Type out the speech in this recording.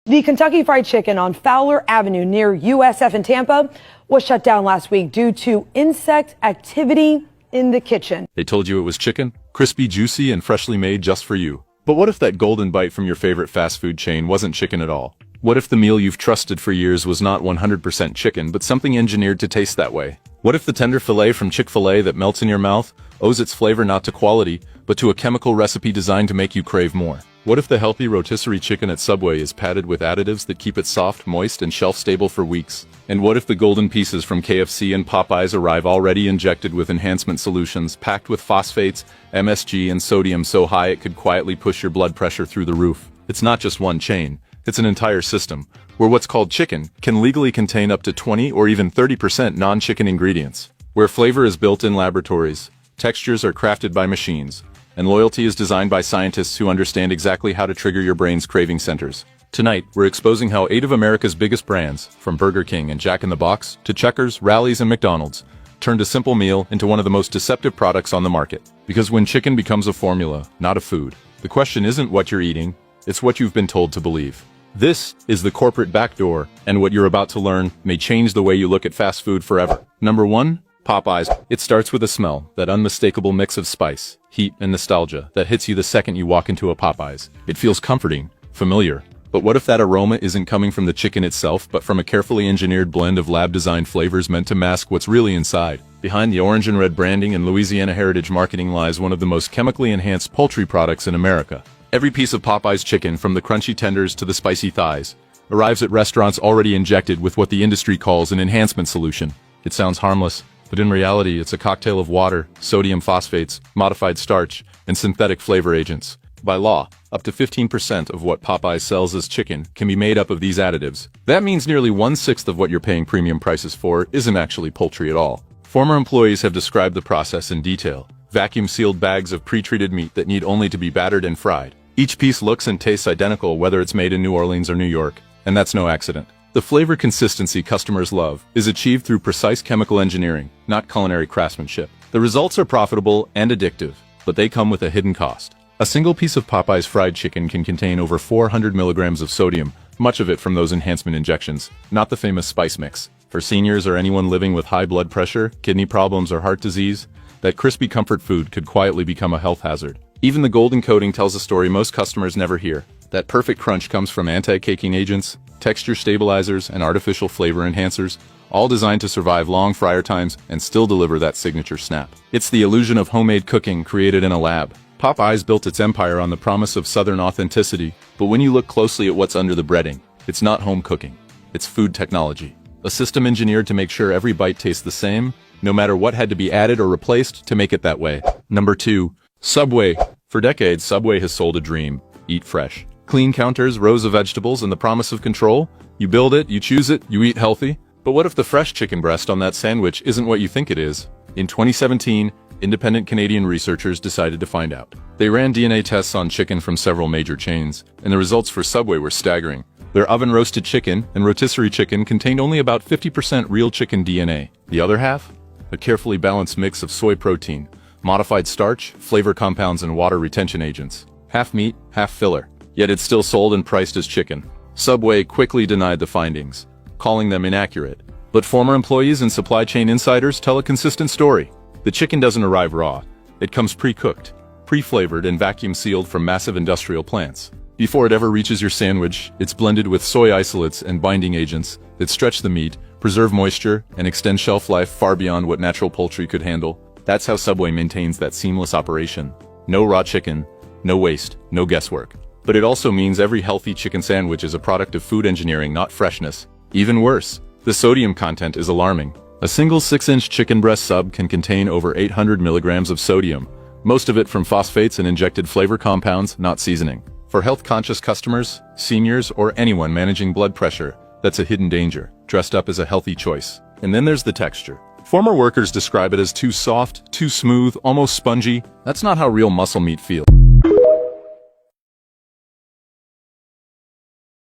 The Kentucky Fried Chicken on Fowler Avenue near USF in Tampa was shut down last week due to insect activity in the kitchen. They told you it was chicken, crispy, juicy, and freshly made just for you. But what if that golden bite from your favorite fast food chain wasn't chicken at all? What if the meal you've trusted for years was not 100% chicken, but something engineered to taste that way? What if the tender filet from Chick-fil-A that melts in your mouth owes its flavor not to quality, but to a chemical recipe designed to make you crave more? What if the healthy rotisserie chicken at Subway is padded with additives that keep it soft, moist, and shelf-stable for weeks? And what if the golden pieces from KFC and Popeyes arrive already injected with enhancement solutions, packed with phosphates, MSG, and sodium so high it could quietly push your blood pressure through the roof? It's not just one chain, it's an entire system, where what's called chicken can legally contain up to 20 or even 30% non-chicken ingredients. Where flavor is built in laboratories, textures are crafted by machines, and loyalty is designed by scientists who understand exactly how to trigger your brain's craving centers. Tonight, we're exposing how 8 of America's biggest brands, from Burger King and Jack in the Box to Checkers, Rally's, and McDonald's, turned a simple meal into one of the most deceptive products on the market. Because when chicken becomes a formula, not a food, the question isn't what you're eating, it's what you've been told to believe. This is the corporate backdoor, and what you're about to learn may change the way you look at fast food forever. Number 1. Popeyes. It starts with a smell, that unmistakable mix of spice, heat, and nostalgia that hits you the second you walk into a Popeyes. It feels comforting, familiar. But what if that aroma isn't coming from the chicken itself, but from a carefully engineered blend of lab-designed flavors meant to mask what's really inside? Behind the orange and red branding and Louisiana heritage marketing lies one of the most chemically enhanced poultry products in America. Every piece of Popeyes chicken, from the crunchy tenders to the spicy thighs, arrives at restaurants already injected with what the industry calls an enhancement solution. It sounds harmless, but in reality, it's a cocktail of water, sodium phosphates, modified starch, and synthetic flavor agents. By law, up to 15% of what Popeyes sells as chicken can be made up of these additives. That means nearly 1/6 of what you're paying premium prices for isn't actually poultry at all. Former employees have described the process in detail. Vacuum-sealed bags of pre-treated meat that need only to be battered and fried. Each piece looks and tastes identical whether it's made in New Orleans or New York, and that's no accident. The flavor consistency customers love is achieved through precise chemical engineering, not culinary craftsmanship. The results are profitable and addictive, but they come with a hidden cost. A single piece of Popeyes fried chicken can contain over 400 milligrams of sodium, much of it from those enhancement injections, not the famous spice mix. For seniors or anyone living with high blood pressure, kidney problems, or heart disease, that crispy comfort food could quietly become a health hazard. Even the golden coating tells a story most customers never hear. That perfect crunch comes from anti-caking agents, texture stabilizers, and artificial flavor enhancers, all designed to survive long fryer times and still deliver that signature snap. It's the illusion of homemade cooking created in a lab. Popeyes built its empire on the promise of Southern authenticity, but when you look closely at what's under the breading, it's not home cooking, it's food technology. A system engineered to make sure every bite tastes the same, no matter what had to be added or replaced to make it that way. Number 2. Subway. For decades, Subway has sold a dream. Eat fresh. Clean counters, rows of vegetables, and the promise of control. You build it, you choose it, you eat healthy. But what if the fresh chicken breast on that sandwich isn't what you think it is? In 2017, independent Canadian researchers decided to find out. They ran DNA tests on chicken from several major chains, and the results for Subway were staggering. Their oven-roasted chicken and rotisserie chicken contained only about 50% real chicken DNA. The other half? A carefully balanced mix of soy protein, modified starch, flavor compounds, and water retention agents. Half meat, half filler. Yet it's still sold and priced as chicken. Subway quickly denied the findings, calling them inaccurate. But former employees and supply chain insiders tell a consistent story. The chicken doesn't arrive raw. It comes pre-cooked, pre-flavored, and vacuum-sealed from massive industrial plants. Before it ever reaches your sandwich, it's blended with soy isolates and binding agents that stretch the meat, preserve moisture, and extend shelf life far beyond what natural poultry could handle. That's how Subway maintains that seamless operation. No raw chicken, no waste, no guesswork. But it also means every healthy chicken sandwich is a product of food engineering, not freshness. Even worse, the sodium content is alarming. A single 6-inch chicken breast sub can contain over 800 milligrams of sodium, most of it from phosphates and injected flavor compounds, not seasoning. For health-conscious customers, seniors, or anyone managing blood pressure, that's a hidden danger, dressed up as a healthy choice. And then there's the texture. Former workers describe it as too soft, too smooth, almost spongy. That's not how real muscle meat feels.